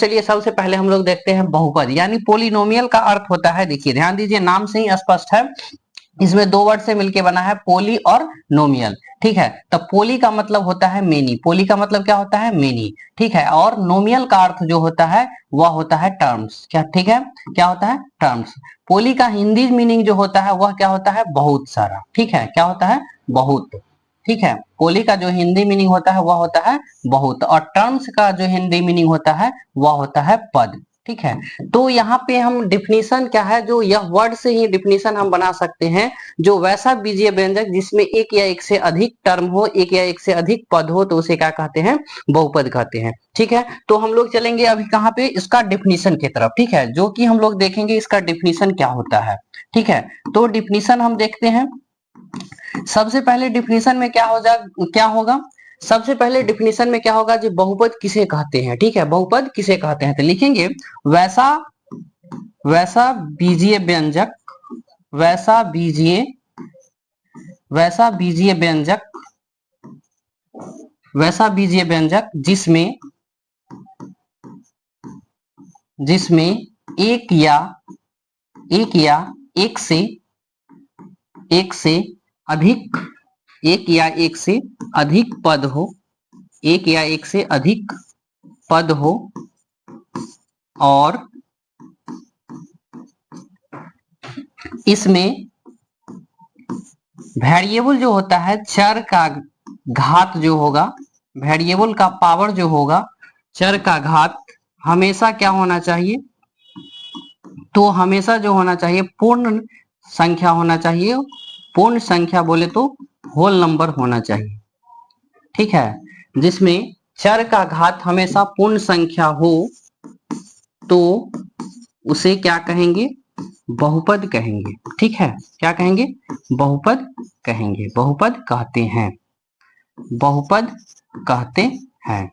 चलिए सबसे पहले हम लोग देखते हैं बहुपद यानी पोलिनोमियल का अर्थ होता है, देखिए ध्यान दीजिए नाम से ही स्पष्ट है, इसमें दो वर्ड से मिलके बना है पोली और नोमियल। ठीक है, तो पोली का मतलब होता है मेनी, पोली का मतलब क्या होता है मेनी। ठीक है, और नोमियल का अर्थ जो होता है वह होता है टर्म्स। क्या ठीक है, क्या होता है टर्म्स। पोली का हिंदी मीनिंग जो होता है वह क्या होता है बहुत सारा। ठीक है, क्या होता है बहुत। ठीक है, पोली का जो हिंदी मीनिंग होता है वह होता है बहुत, और टर्म्स का जो हिंदी मीनिंग होता है वह होता है पद। ठीक है, तो यहाँ पे हम डिफिनीशन क्या है, जो यह वर्ड से ही डिफिनीशन हम बना सकते हैं, जो वैसा बीजीय व्यंजक जिसमें एक या एक से अधिक टर्म हो, एक या एक से अधिक पद हो, तो उसे क्या कहते हैं, बहुपद कहते हैं। ठीक है, तो हम लोग चलेंगे अभी कहाँ पे, इसका डिफिनीशन की तरफ। ठीक है, जो कि हम लोग देखेंगे इसका डिफिनीशन क्या होता है। ठीक है, तो डिफिनीशन हम देखते हैं। सबसे पहले डिफिनीशन में क्या होगा, सबसे पहले डिफिनीशन में क्या होगा जी, बहुपद किसे कहते हैं। ठीक है, बहुपद किसे कहते हैं, तो लिखेंगे वैसा वैसा बीजीय व्यंजक, वैसा बीजीय व्यंजक, वैसा बीजीय व्यंजक जिसमें एक या एक से अधिक, एक या एक से अधिक पद हो, एक या एक से अधिक पद हो, और इसमें वेरिएबल जो होता है, चर का घात जो होगा, वेरिएबल का पावर जो होगा, चर का घात हमेशा क्या होना चाहिए, तो हमेशा जो होना चाहिए पूर्ण संख्या होना चाहिए। पूर्ण संख्या बोले तो होल नंबर होना चाहिए। ठीक है, जिसमें चर का घात हमेशा पूर्ण संख्या हो तो उसे क्या कहेंगे, बहुपद कहेंगे। ठीक है, क्या कहेंगे, बहुपद कहेंगे, बहुपद कहते हैं, बहुपद कहते हैं।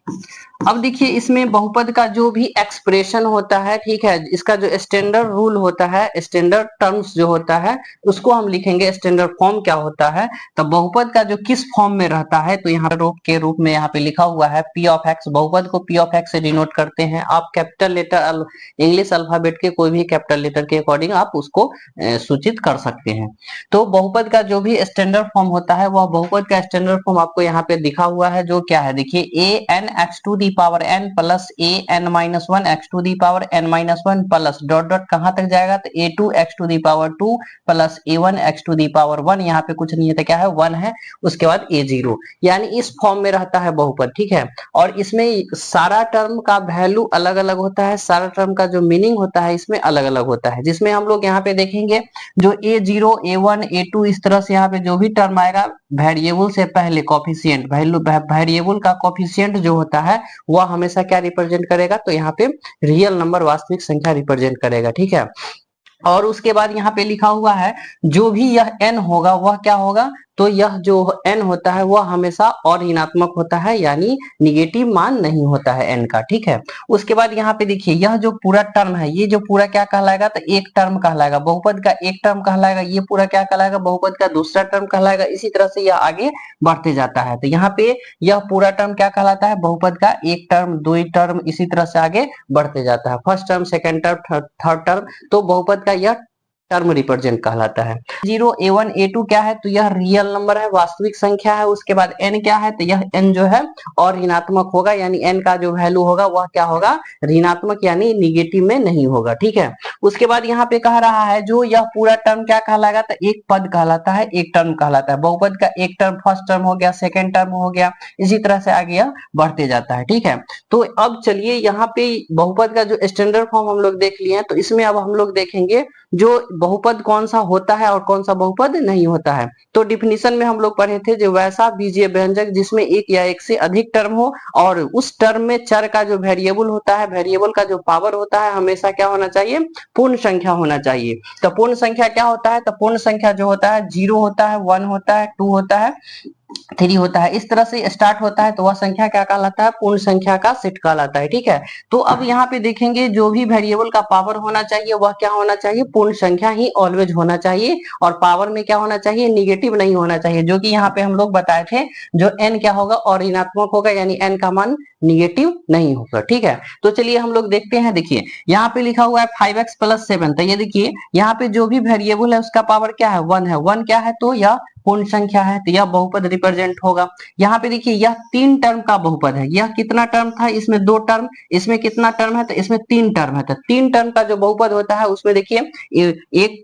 अब देखिए इसमें बहुपद का जो भी एक्सप्रेशन होता है, ठीक है, इसका जो स्टैंडर्ड रूल होता है, स्टैंडर्ड टर्म्स जो होता है उसको हम लिखेंगे, स्टैंडर्ड फॉर्म क्या होता है। तो बहुपद का जो किस फॉर्म में रहता है, तो यहाँ रूप में यहाँ पे लिखा हुआ है पी ऑफ एक्स, बहुपद को पी ऑफ एक्स से डिनोट करते हैं। आप कैपिटल लेटर इंग्लिश अल्फाबेट के कोई भी कैपिटल लेटर के अकॉर्डिंग आप उसको सूचित कर सकते हैं। तो बहुपद का जो भी स्टैंडर्ड फॉर्म होता है, वह बहुपद का स्टैंडर्ड फॉर्म आपको यहाँ पे दिखा हुआ है, जो क्या है देखिए, A N X to the power N plus A N minus one X to the power N minus one plus dot dot कहां तक जाएगा, तो A two X to the power two plus A one X to the power one, यहाँ पे कुछ नहीं है तो क्या है, वन है, उसके बाद ए जीरो, यानी इस फॉर्म में रहता है बहुपद। ठीक है, और इसमें सारा टर्म का वैल्यू अलग अलग होता है, सारा टर्म का जो मीनिंग होता है इसमें अलग अलग होता है, जिसमें हम लोग यहाँ पे देखेंगे जो A zero A one A two इस तरह से यहाँ पे जो भी टर्म आएगा, वेरिएबल से पहले कॉफिशिएंट, वेरिएबल का कॉफिशिएंट जो होता है वह हमेशा क्या रिप्रेजेंट करेगा, तो यहाँ पे रियल नंबर, वास्तविक संख्या रिप्रेजेंट करेगा। ठीक है, और उसके बाद यहाँ पे लिखा हुआ है जो भी यह n होगा वह क्या होगा, तो यह जो n होता है वह हमेशा और ऋणात्मक होता है, यानी निगेटिव मान नहीं होता है n का। ठीक है, उसके बाद यहाँ पे देखिए यह जो पूरा टर्म है, ये जो पूरा क्या कहलाएगा, तो एक टर्म कहलाएगा, बहुपद का एक टर्म कहलाएगा, ये पूरा क्या कहलाएगा, बहुपद का दूसरा टर्म कहलाएगा। इसी तरह से यह आगे बढ़ते जाता है, तो यहाँ पे यह पूरा टर्म क्या कहलाता है, बहुपद का एक टर्म, दो टर्म, इसी तरह से आगे बढ़ते जाता है, first term, second term, third term, तो बहुपद का यह टर्म रिप्रेजेंट कहलाता है। जीरो ए वन ए टू क्या है, तो यह रियल नंबर है, वास्तविक संख्या है। उसके बाद n क्या है, तो यह n जो है और ऋणात्मक होगा, यानी n का जो वैल्यू होगा वह क्या होगा, ऋणात्मक यानी निगेटिव में नहीं होगा। ठीक है, उसके बाद यहाँ पे कह रहा है जो यह पूरा टर्म क्या कहलाएगा, तो एक पद कहलाता है, एक टर्म कहलाता है। बहुपद का एक टर्म फर्स्ट टर्म हो गया, सेकेंड टर्म हो गया, इसी तरह से आगे यह बढ़ते जाता है। ठीक है, तो अब चलिए यहाँ पे बहुपद का जो स्टैंडर्ड फॉर्म हम लोग देख लिए हैं, तो इसमें अब हम लोग देखेंगे जो बहुपद कौन सा होता है और कौन सा बहुपद नहीं होता है। तो डिफिनीशन में हम लोग पढ़े थे जो वैसा बीजीय व्यंजक जिसमें एक या एक से अधिक टर्म हो, और उस टर्म में चर का जो वेरिएबल होता है, वेरिएबल का जो पावर होता है, हमेशा क्या होना चाहिए, पूर्ण संख्या होना चाहिए। तो पूर्ण संख्या क्या होता है, तो पूर्ण संख्या जो होता है जीरो होता है, वन होता है, टू होता है, 3 होता है, इस तरह से स्टार्ट होता है तो वह संख्या क्या कहलाता है, पूर्ण संख्या का सेट कहलाता है। ठीक है, तो अब यहाँ पे देखेंगे जो भी वेरिएबल का पावर होना चाहिए वह क्या होना चाहिए, पूर्ण संख्या ही ऑलवेज होना चाहिए, और पावर में क्या होना चाहिए, निगेटिव नहीं होना चाहिए, जो कि यहाँ पे हम लोग बताए थे जो n क्या होगा और ऋणात्मक होगा, यानी n का मान निगेटिव नहीं होगा। ठीक है, तो चलिए हम लोग देखते हैं। देखिए यहाँ पे लिखा हुआ है 5x + 7, तो ये देखिए यहाँ पे जो भी वेरिएबल है उसका पावर क्या है, 1 है। 1 क्या है, तो यह पूर्ण संख्या है, तो यह बहुपद रिप्रेजेंट होगा। यहाँ पे देखिए यह 3 टर्म का बहुपद है। यह कितना टर्म था, इसमें 2 टर्म, इसमें कितना टर्म है, तो इसमें 3 टर्म है। तो 3 टर्म का जो बहुपद होता है उसमें देखिए एक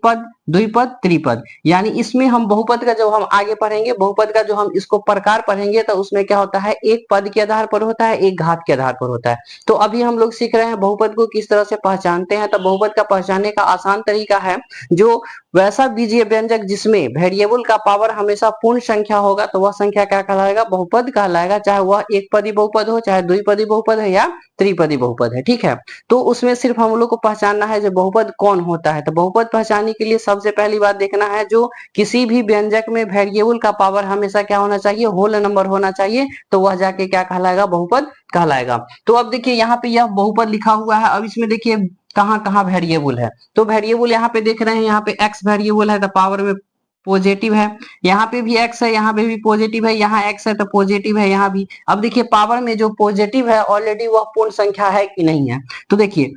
पद द्विपद त्रिपद, यानी इसमें हम बहुपद का जब हम आगे पढ़ेंगे, बहुपद का जो हम इसको प्रकार पढ़ेंगे तो उसमें क्या होता है, एक पद के आधार पर होता है, एक घात के आधार पर होता है। तो अभी हम लोग सीख रहे हैं बहुपद को किस तरह से पहचानते हैं। तो बहुपद का पहचानने का आसान तरीका है, जो वैसा बीजीय व्यंजक जिसमें वेरिएबल का पावर हमेशा पूर्ण संख्या होगा तो वह संख्या क्या कहलाएगा, बहुपद कहलाएगा, चाहे वह एक पदी बहुपद हो, चाहे द्विपदी बहुपद है या त्रिपदी बहुपद है। ठीक है, तो उसमें सिर्फ हम लोग को पहचानना है जो बहुपद कौन होता है। तो बहुपद पहचानने के लिए सबसे पहली बात देखना है, जो किसी भी व्यंजक में वेरिएबल का पावर हमेशा क्या होना चाहिए, होल नंबर होना चाहिए, तो वह जाके क्या कहलाएगा, बहुपद कहलाएगा। तो अब देखिए यहाँ पे यह बहुपद लिखा हुआ है। अब इसमें देखिए कहाँ कहाँ वेरिएबल है, तो वेरिएबल यहाँ पे देख रहे हैं, यहाँ पे x वेरिएबल है तो पावर में पॉजिटिव है, यहाँ पे भी x है, यहाँ पे भी पॉजिटिव है, यहाँ x है तो पॉजिटिव है यहाँ भी। अब देखिए पावर में जो पॉजिटिव है ऑलरेडी वह पूर्ण संख्या है कि नहीं है, तो देखिए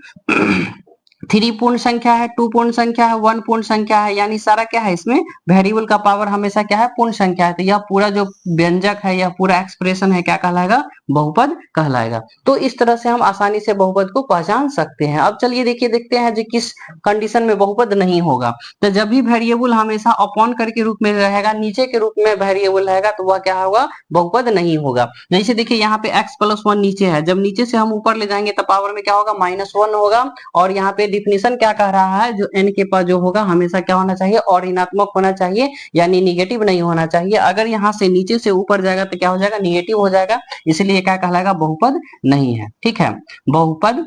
3 पूर्ण संख्या है, 2 पूर्ण संख्या है, 1 पूर्ण संख्या है, यानी सारा क्या है, इसमें वेरिएबल का पावर हमेशा क्या है, पूर्ण संख्या है। तो यह पूरा जो व्यंजक है, यह पूरा एक्सप्रेशन है, क्या कहलाएगा, बहुपद कहलाएगा। तो इस तरह से हम आसानी से बहुपद को पहचान सकते हैं। अब चलिए देखिए देखते हैं जो किस कंडीशन में बहुपद नहीं होगा। तो जब भी वेरिएबल हमेशा अपॉन करके रूप में रहेगा, नीचे के रूप में वेरिएबल रहेगा, तो वह क्या होगा, बहुपद नहीं होगा। जैसे देखिए यहाँ पे x + 1 नीचे है, जब नीचे से हम ऊपर ले जाएंगे तो पावर में क्या होगा, -1 होगा। और यहाँ पे डिफिनीशन क्या कह रहा है, जो n के पास जो होगा हमेशा क्या होना चाहिए, और ऋणात्मक होना चाहिए, यानी निगेटिव नहीं होना चाहिए। अगर यहाँ से नीचे से ऊपर जाएगा तो क्या हो जाएगा, निगेटिव हो जाएगा, इसलिए क्या कहलाएगा, बहुपद नहीं है। ठीक है, बहुपद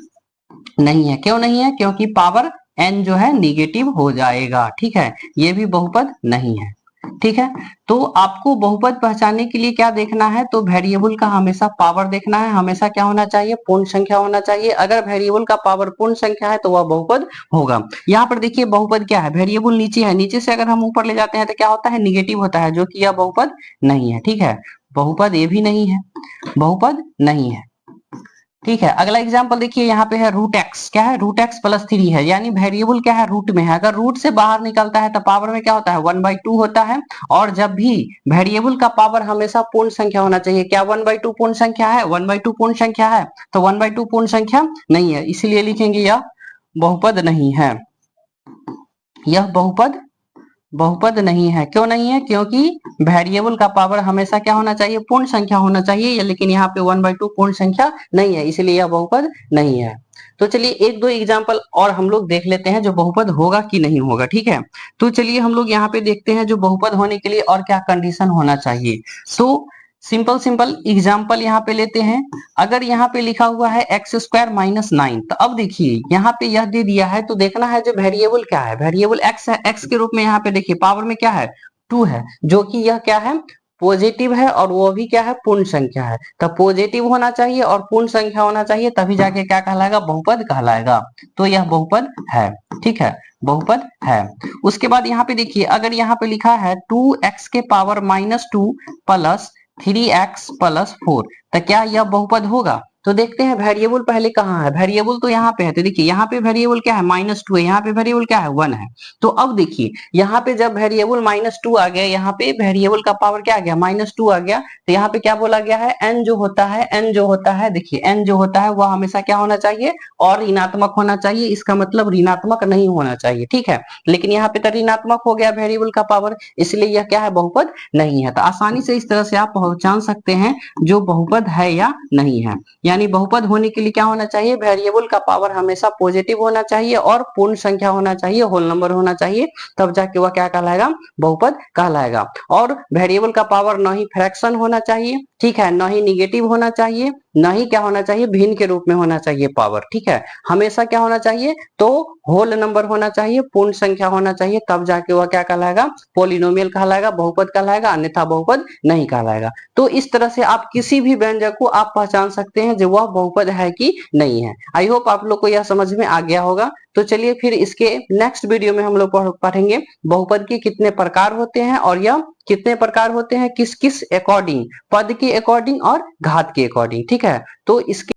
नहीं है। क्यों नहीं है, क्योंकि पावर n जो है निगेटिव हो जाएगा। ठीक है, ये भी बहुपद नहीं है। ठीक है, तो आपको बहुपद पहचानने के लिए क्या देखना है, तो वेरिएबल का हमेशा पावर देखना है, हमेशा क्या होना चाहिए, पूर्ण संख्या होना चाहिए। अगर वेरिएबल का पावर पूर्ण संख्या है तो वह बहुपद होगा। यहाँ पर देखिए बहुपद क्या है, वेरिएबल नीचे है, नीचे से अगर हम ऊपर ले जाते हैं तो क्या होता है, निगेटिव होता है, जो कि यह बहुपद नहीं है। ठीक है, बहुपद ये भी नहीं है, बहुपद नहीं है। ठीक है, अगला एग्जांपल देखिए, यहाँ पे है √x, क्या है, √x + 3 है, यानी वेरिएबल क्या है, रूट में है। अगर रूट से बाहर निकलता है तो पावर में क्या होता है, 1/2 होता है। और जब भी वेरिएबल का पावर हमेशा पूर्ण संख्या होना चाहिए, क्या 1/2 पूर्ण संख्या है, 1/2 पूर्ण संख्या है, तो 1/2 पूर्ण संख्या नहीं है, इसलिए लिखेंगे यह बहुपद नहीं है, यह बहुपद नहीं है। क्यों नहीं है, क्योंकि वेरिएबल का पावर हमेशा क्या होना चाहिए, पूर्ण संख्या होना चाहिए, लेकिन यहाँ पे 1/2 पूर्ण संख्या नहीं है, इसलिए यह बहुपद नहीं है। तो चलिए एक दो एग्जांपल और हम लोग देख लेते हैं जो बहुपद होगा कि नहीं होगा। ठीक है, तो चलिए हम लोग यहाँ पे देखते हैं जो बहुपद होने के लिए और क्या कंडीशन होना चाहिए। तो सिंपल एग्जाम्पल यहाँ पे लेते हैं। अगर यहाँ पे लिखा हुआ है x² - 9, तो अब देखिए यहाँ पे यह दे दिया है, तो देखना है जो वेरिएबल क्या है, वेरिएबल x है, x के रूप में यहाँ पे देखिए पावर में क्या है, 2 है, जो कि यह क्या है, पॉजिटिव है, और वो भी क्या है, पूर्ण संख्या है। तो पॉजिटिव होना चाहिए और पूर्ण संख्या होना चाहिए, तभी जाके क्या कहलाएगा, बहुपद कहलाएगा। तो यह बहुपद है। ठीक है, बहुपद है। उसके बाद यहाँ पे देखिए, अगर यहाँ पे लिखा है 2x के पावर -2 + 3x + 4, तो क्या यह बहुपद होगा। तो देखते हैं वेरिएबल पहले कहाँ है, वेरिएबल तो यहाँ पे है। तो देखिए यहाँ पे वेरिएबल क्या है, -2 है, यहाँ पे वेरिएबल क्या है, 1 है। तो अब देखिए यहाँ पे जब वेरिएबल -2 आ गया, यहाँ पे वेरिएबल का पावर क्या आ गया, -2 आ गया, तो यहाँ पे क्या बोला गया है, n जो होता है, देखिए n जो होता है वह हमेशा क्या होना चाहिए, और ऋणात्मक होना चाहिए। इसका मतलब ऋणात्मक नहीं होना चाहिए। ठीक है, लेकिन यहाँ पे तो ऋणात्मक हो गया वेरिएबल का पावर, इसलिए यह क्या है, बहुपद नहीं है। तो आसानी से इस तरह से आप पहचान सकते हैं जो बहुपद है या नहीं है। यानी बहुपद होने के लिए क्या होना चाहिए, वेरिएबल का पावर हमेशा पॉजिटिव होना चाहिए और पूर्ण संख्या होना चाहिए, होल नंबर होना चाहिए, तब जाके वह क्या कहलाएगा, बहुपद कहलाएगा। और वेरिएबल का पावर न ही फ्रैक्शन होना चाहिए ठीक है, ना ही निगेटिव होना चाहिए, ना ही क्या होना चाहिए, भिन्न के रूप में होना चाहिए पावर। ठीक है, हमेशा क्या होना चाहिए, तो होल नंबर होना चाहिए, पूर्ण संख्या होना चाहिए, तब जाके वह क्या कहलाएगा, पोलिनोमियल कहलाएगा, बहुपद कहलाएगा, अन्यथा बहुपद नहीं कहलाएगा। तो इस तरह से आप किसी भी व्यंजक को आप पहचान सकते हैं जो वह बहुपद है कि नहीं है। आई होप आप लोग को यह समझ में आ गया होगा। तो चलिए फिर इसके नेक्स्ट वीडियो में हम लोग पढ़ेंगे बहुपद के कितने प्रकार होते हैं और यह कितने प्रकार होते हैं, किस किस अकॉर्डिंग, पद के अकॉर्डिंग और घात के अकॉर्डिंग। ठीक है, तो इसके